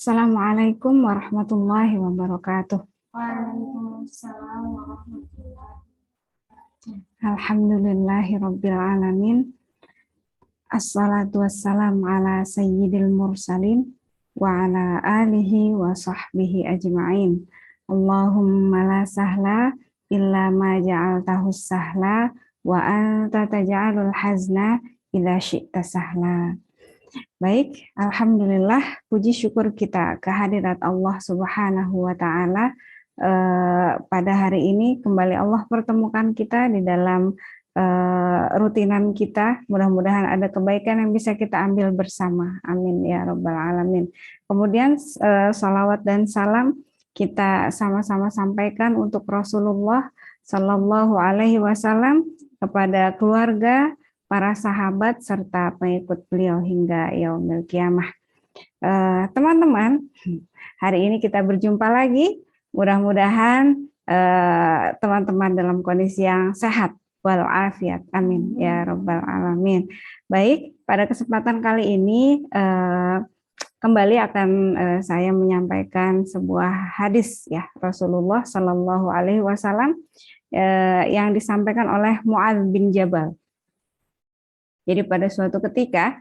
Assalamualaikum warahmatullahi wabarakatuh. Waalaikumsalam warahmatullahi Alhamdulillahi rabbil alamin. Assalatu wassalamu ala sayyidil mursalin wa ala alihi wa sahbihi ajma'in. Allahumma la sahla illa ma ja'altahu sahla wa anta taj'alul hazna idza syi'ta sahla. Baik, alhamdulillah, puji syukur kita kehadirat Allah Subhanahu wa taala. Pada hari ini kembali Allah pertemukan kita di dalam rutinan kita. Mudah-mudahan ada kebaikan yang bisa kita ambil bersama. Amin ya rabbal alamin. Kemudian salawat dan salam kita sama-sama sampaikan untuk Rasulullah Sallallahu Alaihi Wasallam, kepada keluarga, para sahabat, serta pengikut beliau hingga yaumil qiyamah. Teman-teman, hari ini kita berjumpa lagi. Mudah-mudahan teman-teman dalam kondisi yang sehat walafiat. Amin ya rabbal alamin. Baik, pada kesempatan kali ini kembali akan saya menyampaikan sebuah hadis ya Rasulullah Sallallahu Alaihi Wasallam yang disampaikan oleh Mu'adz bin Jabal. Jadi pada suatu ketika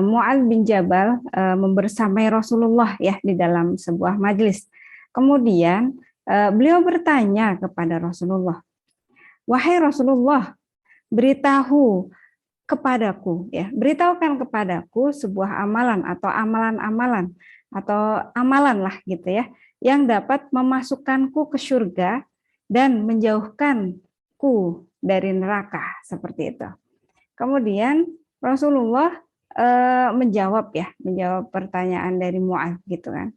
Mu'adz bin Jabal membersamai Rasulullah ya di dalam sebuah majelis. Kemudian beliau bertanya kepada Rasulullah, "Wahai Rasulullah, beritahu kepadaku ya, beritahukan kepadaku sebuah amalan atau amalan lah gitu ya, yang dapat memasukkanku ke surga dan menjauhkanku dari neraka," seperti itu. Kemudian Rasulullah menjawab pertanyaan dari Mu'adz gitu kan.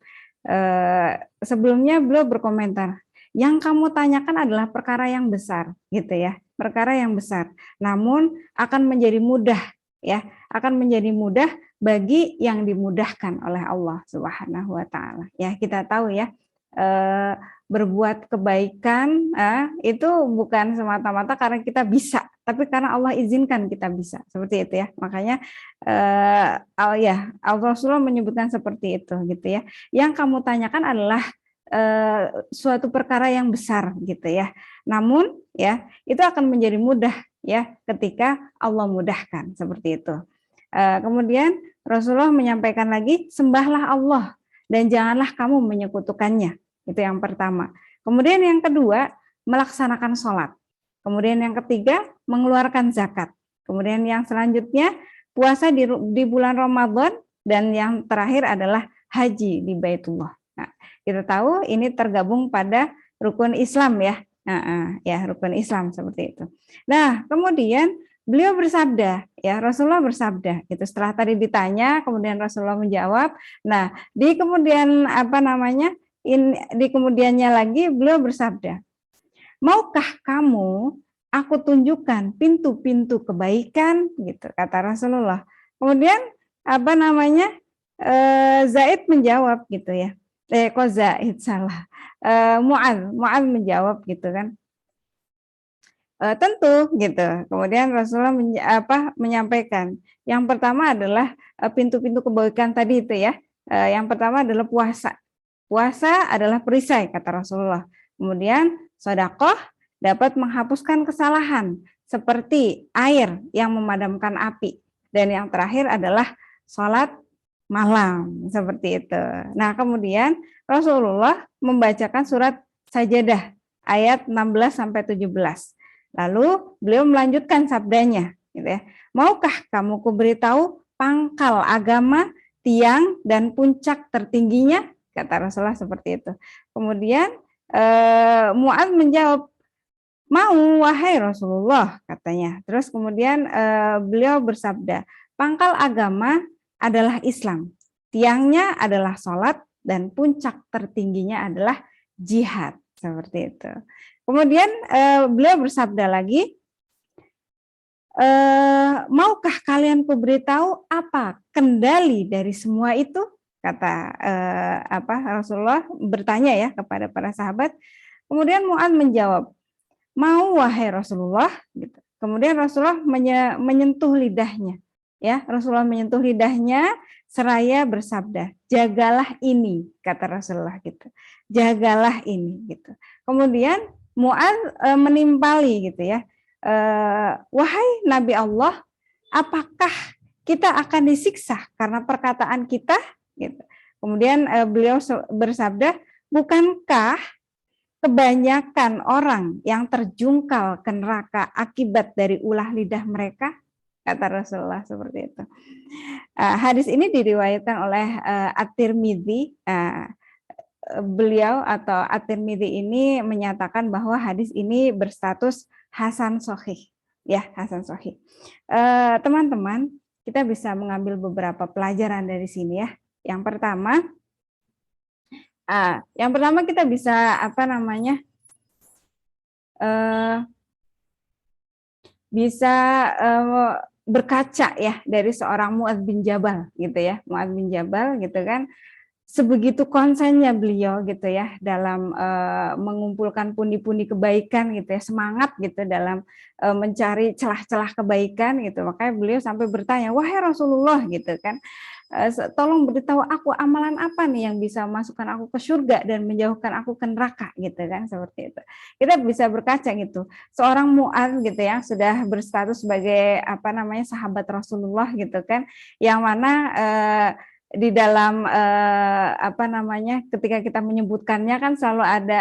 Sebelumnya beliau berkomentar, yang kamu tanyakan adalah perkara yang besar gitu ya, perkara yang besar. Namun akan menjadi mudah ya, akan menjadi mudah bagi yang dimudahkan oleh Allah Subhanahu wa taala. Ya, kita tahu ya, berbuat kebaikan itu bukan semata-mata karena kita bisa, tapi karena Allah izinkan kita bisa, seperti itu ya. Makanya Rasulullah menyebutkan seperti itu gitu ya. Yang kamu tanyakan adalah suatu perkara yang besar gitu ya. Namun ya itu akan menjadi mudah ya ketika Allah mudahkan, seperti itu. Kemudian Rasulullah menyampaikan lagi, sembahlah Allah dan janganlah kamu menyekutukannya. Itu yang pertama. Kemudian yang kedua, melaksanakan sholat. Kemudian yang ketiga, mengeluarkan zakat. Kemudian yang selanjutnya, puasa di bulan Ramadan. Dan yang terakhir adalah haji di Baitullah. Nah, kita tahu ini tergabung pada rukun Islam ya. Rukun Islam seperti itu. Nah, kemudian beliau bersabda, ya Rasulullah bersabda, itu setelah tadi ditanya, kemudian Rasulullah menjawab. Nah, di kemudian di kemudiannya lagi beliau bersabda, maukah kamu aku tunjukkan pintu-pintu kebaikan, gitu kata Rasulullah. Kemudian Zaid menjawab gitu ya, Mu'adz menjawab gitu kan, tentu gitu. Kemudian Rasulullah menyampaikan, yang pertama adalah pintu-pintu kebaikan tadi itu ya. Yang pertama adalah puasa. Puasa adalah perisai kata Rasulullah. Kemudian sedekah dapat menghapuskan kesalahan seperti air yang memadamkan api. Dan yang terakhir adalah sholat malam, seperti itu. Nah, kemudian Rasulullah membacakan surat Sajadah ayat 16 sampai 17. Lalu beliau melanjutkan sabdanya, gitu ya. Maukah kamu kuberitahu pangkal agama, tiang dan puncak tertingginya? Kata Rasulullah seperti itu. Kemudian Mu'adz menjawab, mau wahai Rasulullah, katanya. Terus kemudian beliau bersabda, pangkal agama adalah Islam, tiangnya adalah sholat, dan puncak tertingginya adalah jihad, seperti itu. Kemudian beliau bersabda lagi, maukah kalian kuberitahu apa kendali dari semua itu? Kata Rasulullah bertanya ya kepada para sahabat. Kemudian Mu'adz menjawab, mau wahai Rasulullah, gitu. Kemudian Rasulullah menyentuh lidahnya. ya, Rasulullah menyentuh lidahnya seraya bersabda, jagalah ini, kata Rasulullah gitu. Jagalah ini gitu. Kemudian Mu'adz menimpali gitu ya. Wahai Nabi Allah, apakah kita akan disiksa karena perkataan kita gitu. Kemudian beliau bersabda, bukankah kebanyakan orang yang terjungkal ke neraka akibat dari ulah lidah mereka? Kata Rasulullah seperti itu. Hadis ini diriwayatkan oleh At-Tirmidzi. Beliau atau At-Tirmidzi ini menyatakan bahwa hadis ini berstatus hasan sahih. Ya, hasan sahih. Teman-teman, kita bisa mengambil beberapa pelajaran dari sini ya. Yang pertama kita bisa bisa berkaca ya dari seorang Mu'adz bin Jabal gitu ya. Mu'adz bin Jabal gitu kan, sebegitu konsennya beliau gitu ya dalam mengumpulkan pundi-pundi kebaikan gitu ya, semangat gitu dalam mencari celah-celah kebaikan gitu. Makanya beliau sampai bertanya, wahai Rasulullah gitu kan, tolong beritahu aku amalan apa nih yang bisa masukkan aku ke surga dan menjauhkan aku ke neraka gitu kan, seperti itu. Kita bisa berkaca gitu. Seorang Mu'adz gitu ya sudah berstatus sebagai sahabat Rasulullah gitu kan, yang mana di dalam ketika kita menyebutkannya kan selalu ada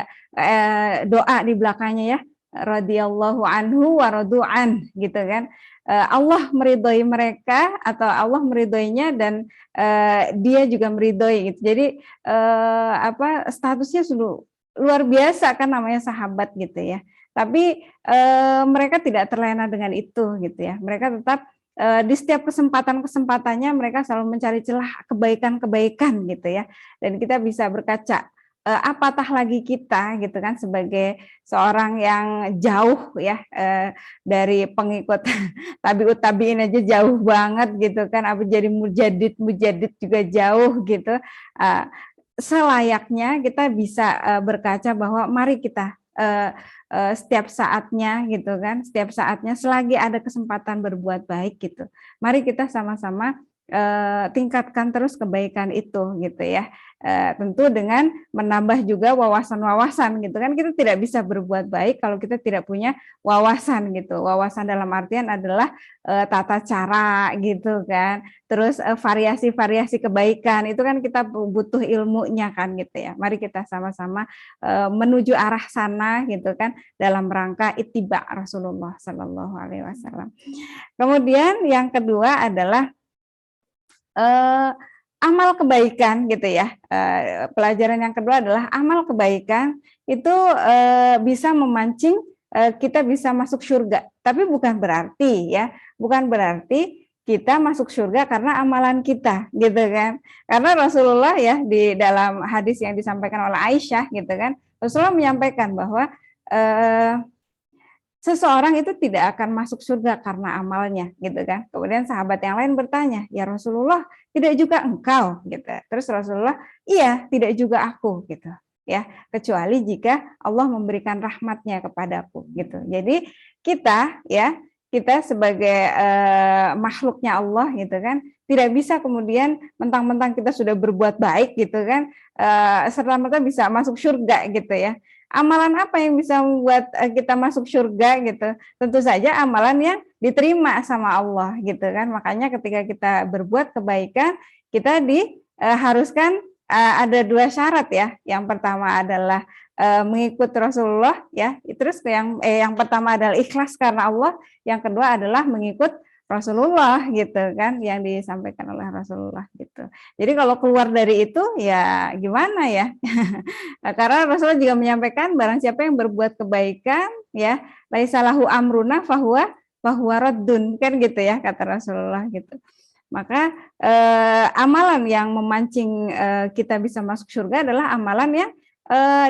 doa di belakangnya ya, radhiyallahu anhu wa radu'an gitu kan. Allah meridhoi mereka atau Allah meridhoinya dan dia juga meridhoi gitu. Jadi statusnya sudah luar biasa kan, namanya sahabat gitu ya. Tapi mereka tidak terlena dengan itu gitu ya. Mereka tetap di setiap kesempatan-kesempatannya mereka selalu mencari celah kebaikan-kebaikan gitu ya. Dan kita bisa berkaca, apatah lagi kita gitu kan sebagai seorang yang jauh ya dari pengikut tabiut tabiin aja jauh banget gitu kan, apa jadi mujadid juga jauh gitu. Selayaknya kita bisa berkaca bahwa mari kita setiap saatnya gitu kan, setiap saatnya selagi ada kesempatan berbuat baik gitu, mari kita sama-sama tingkatkan terus kebaikan itu gitu ya. Tentu dengan menambah juga wawasan-wawasan gitu kan. Kita tidak bisa berbuat baik kalau kita tidak punya wawasan gitu. Wawasan dalam artian adalah tata cara gitu kan. Terus variasi-variasi kebaikan itu kan kita butuh ilmunya kan gitu ya. Mari kita sama-sama menuju arah sana gitu kan dalam rangka ittiba Rasulullah Sallallahu Alaihi Wasallam. Kemudian yang kedua adalah amal kebaikan gitu ya. Pelajaran yang kedua adalah amal kebaikan itu bisa memancing kita bisa masuk surga. Tapi bukan berarti kita masuk surga karena amalan kita gitu kan. Karena Rasulullah ya di dalam hadis yang disampaikan oleh Aisyah gitu kan, Rasulullah menyampaikan bahwa seseorang itu tidak akan masuk surga karena amalnya gitu kan. Kemudian sahabat yang lain bertanya, ya Rasulullah, tidak juga engkau gitu. Terus Rasulullah, iya, tidak juga aku gitu ya, kecuali jika Allah memberikan rahmatnya kepadaku gitu. Jadi kita sebagai makhluknya Allah gitu kan, tidak bisa kemudian mentang-mentang kita sudah berbuat baik gitu kan, serta-merta bisa masuk surga gitu ya. Amalan apa yang bisa membuat kita masuk surga gitu? Tentu saja amalan yang diterima sama Allah gitu kan. Makanya ketika kita berbuat kebaikan, kita diharuskan ada dua syarat ya. Yang pertama adalah mengikut Rasulullah ya. Terus yang pertama adalah ikhlas karena Allah, yang kedua adalah mengikut Rasulullah gitu kan, yang disampaikan oleh Rasulullah gitu. Jadi kalau keluar dari itu ya gimana ya? Karena Rasulullah juga menyampaikan barang siapa yang berbuat kebaikan ya, laisalahu amruna fahuwa raddun kan gitu ya kata Rasulullah gitu. Maka amalan yang memancing kita bisa masuk surga adalah amalan yang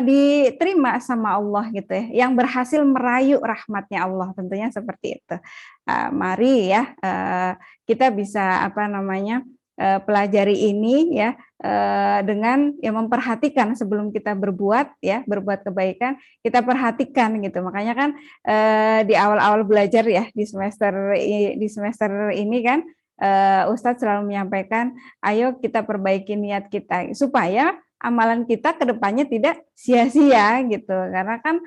diterima sama Allah gitu ya, yang berhasil merayu rahmatnya Allah, tentunya seperti itu. Mari ya kita bisa pelajari ini ya dengan memperhatikan sebelum kita berbuat kebaikan, kita perhatikan gitu. Makanya kan di awal-awal belajar ya di semester ini kan Ustadz selalu menyampaikan, ayo kita perbaiki niat kita supaya amalan kita ke depannya tidak sia-sia gitu. Karena kan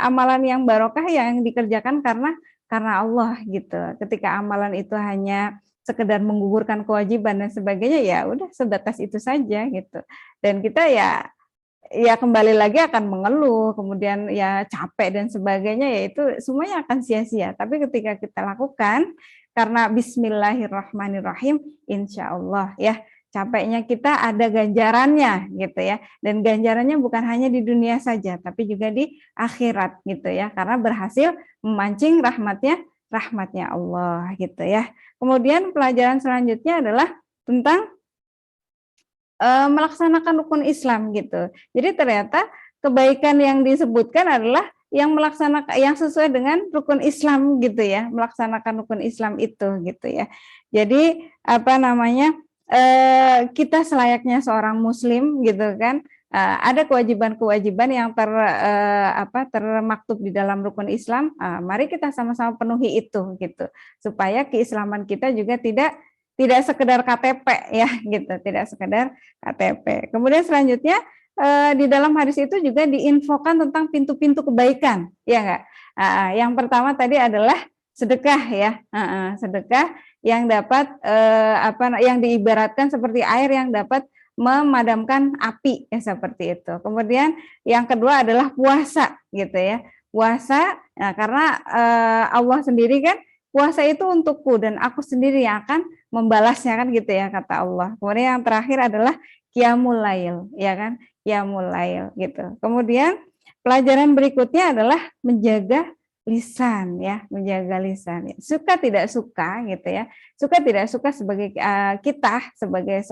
amalan yang barokah yang dikerjakan karena Allah gitu. Ketika amalan itu hanya sekedar menggugurkan kewajiban dan sebagainya, ya udah sebatas itu saja gitu. Dan kita ya kembali lagi akan mengeluh, kemudian ya capek dan sebagainya, ya itu semuanya akan sia-sia. Tapi ketika kita lakukan karena Bismillahirrahmanirrahim, insya Allah ya capeknya kita ada ganjarannya gitu ya. Dan ganjarannya bukan hanya di dunia saja, tapi juga di akhirat gitu ya. Karena berhasil memancing rahmatnya Allah gitu ya. Kemudian pelajaran selanjutnya adalah tentang melaksanakan rukun Islam gitu. Jadi ternyata kebaikan yang disebutkan adalah yang melaksanakan yang sesuai dengan rukun Islam gitu ya, melaksanakan rukun Islam itu gitu ya. Jadi kita selayaknya seorang Muslim gitu kan, ada kewajiban-kewajiban yang termaktub di dalam rukun Islam. Mari kita sama-sama penuhi itu gitu, supaya keislaman kita juga tidak sekedar KTP ya gitu, tidak sekedar KTP. Kemudian selanjutnya di dalam hadis itu juga diinfokan tentang pintu-pintu kebaikan, ya enggak? Yang pertama tadi adalah sedekah ya, sedekah yang dapat yang diibaratkan seperti air yang dapat memadamkan api ya, seperti itu. Kemudian yang kedua adalah puasa gitu ya, puasa karena Allah sendiri kan, puasa itu untukku dan aku sendiri yang akan membalasnya kan gitu ya, kata Allah. Kemudian yang terakhir adalah qiyamul lail ya kan, qiyamul lail gitu. Kemudian pelajaran berikutnya adalah menjaga lisan ya, menjaga lisan ya. Suka tidak suka gitu ya, suka tidak suka sebagai kita sebagai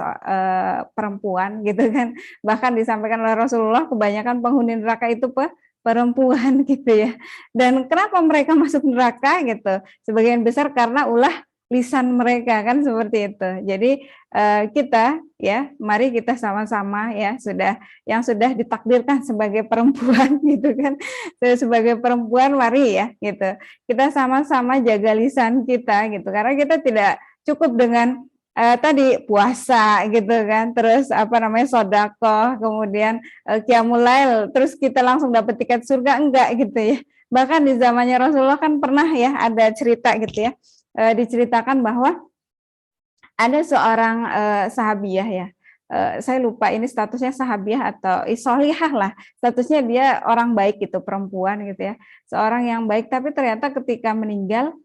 perempuan gitu kan, bahkan disampaikan oleh Rasulullah kebanyakan penghuni neraka itu perempuan gitu ya. Dan kenapa mereka masuk neraka gitu? Sebagian besar karena ulah lisan mereka kan, seperti itu. Jadi kita ya, mari kita sama-sama ya sudah ditakdirkan sebagai perempuan gitu kan. Sebagai perempuan mari ya gitu. Kita sama-sama jaga lisan kita gitu. Karena kita tidak cukup dengan tadi puasa gitu kan, terus sedekah, kemudian qiyamul lail, terus kita langsung dapat tiket surga, enggak gitu ya. Bahkan di zamannya Rasulullah kan pernah ya ada cerita gitu ya, diceritakan bahwa ada seorang sahabiah ya, saya lupa ini statusnya sahabiah atau solihah lah, statusnya dia orang baik gitu, perempuan gitu ya, seorang yang baik, tapi ternyata ketika meninggal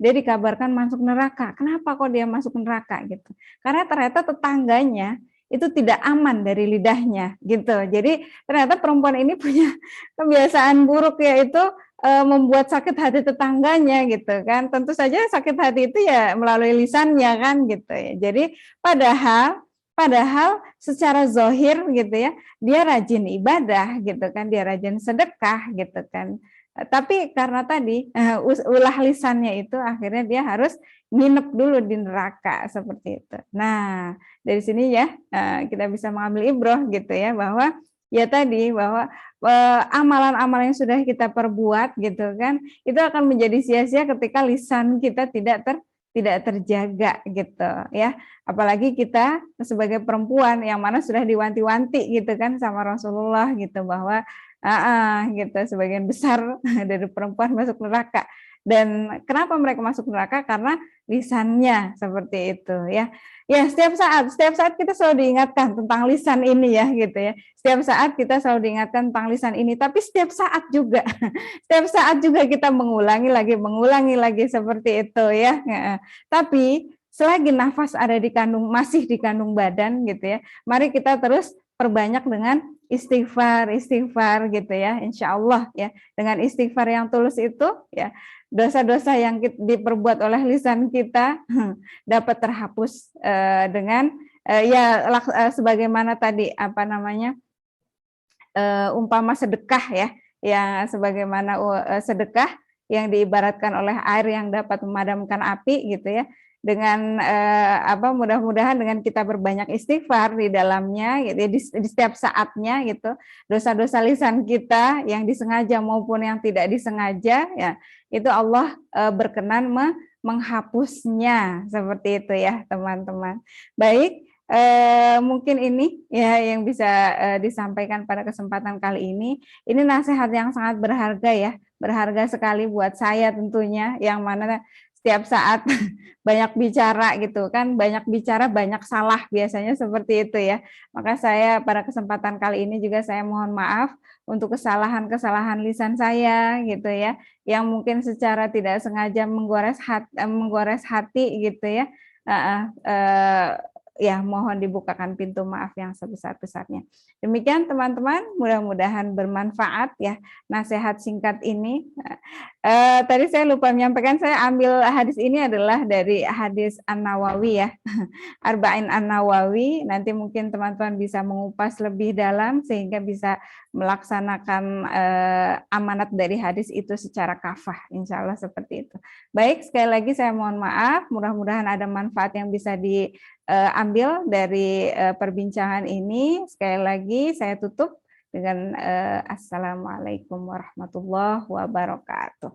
dia dikabarkan masuk neraka. Kenapa kok dia masuk neraka gitu? Karena ternyata tetangganya itu tidak aman dari lidahnya gitu. Jadi ternyata perempuan ini punya kebiasaan buruk, yaitu membuat sakit hati tetangganya gitu kan. Tentu saja sakit hati itu ya melalui lisannya kan gitu ya. Jadi padahal secara zohir gitu ya, dia rajin ibadah gitu kan, dia rajin sedekah gitu kan. Tapi karena tadi ulah lisannya itu akhirnya dia harus nginep dulu di neraka, seperti itu. Nah, dari sini ya kita bisa mengambil ibroh gitu ya, bahwa ya tadi bahwa amalan-amalan yang sudah kita perbuat gitu kan, itu akan menjadi sia-sia ketika lisan kita tidak terjaga gitu ya. Apalagi kita sebagai perempuan yang mana sudah diwanti-wanti gitu kan sama Rasulullah gitu, bahwa gitu sebagian besar dari perempuan masuk neraka. Dan kenapa mereka masuk neraka? Karena lisannya seperti itu ya. Ya, setiap saat kita selalu diingatkan tentang lisan ini ya gitu ya. Setiap saat kita selalu diingatkan tentang lisan ini, tapi setiap saat juga kita mengulangi lagi seperti itu ya. Tapi selagi nafas ada masih dikandung badan gitu ya, mari kita terus perbanyak dengan istighfar gitu ya, insya Allah ya. Dengan istighfar yang tulus itu ya, dosa-dosa yang diperbuat oleh lisan kita dapat terhapus dengan sebagaimana tadi umpama sedekah ya, yang sebagaimana sedekah yang diibaratkan oleh air yang dapat memadamkan api gitu ya. Dengan mudah-mudahan dengan kita berbanyak istighfar di dalamnya gitu, di setiap saatnya gitu, dosa-dosa lisan kita yang disengaja maupun yang tidak disengaja ya, itu Allah berkenan menghapusnya, seperti itu ya teman-teman. Baik, mungkin ini ya yang bisa disampaikan pada kesempatan kali ini. Ini nasihat yang sangat berharga ya, berharga sekali buat saya tentunya, yang mana setiap saat banyak bicara gitu kan, banyak bicara banyak salah biasanya seperti itu ya. Maka saya pada kesempatan kali ini juga saya mohon maaf untuk kesalahan-kesalahan lisan saya gitu ya, yang mungkin secara tidak sengaja menggores hati gitu ya. Ya, mohon dibukakan pintu maaf yang sebesar-besarnya. Demikian teman-teman, mudah-mudahan bermanfaat ya nasihat singkat ini. Tadi saya lupa menyampaikan, saya ambil hadis ini adalah dari hadis An-Nawawi ya. Arba'in An-Nawawi, nanti mungkin teman-teman bisa mengupas lebih dalam sehingga bisa melaksanakan amanat dari hadis itu secara kafah, insya Allah seperti itu. Baik, sekali lagi saya mohon maaf, mudah-mudahan ada manfaat yang bisa diambil dari perbincangan ini. Sekali lagi saya tutup dengan Assalamualaikum warahmatullahi wabarakatuh.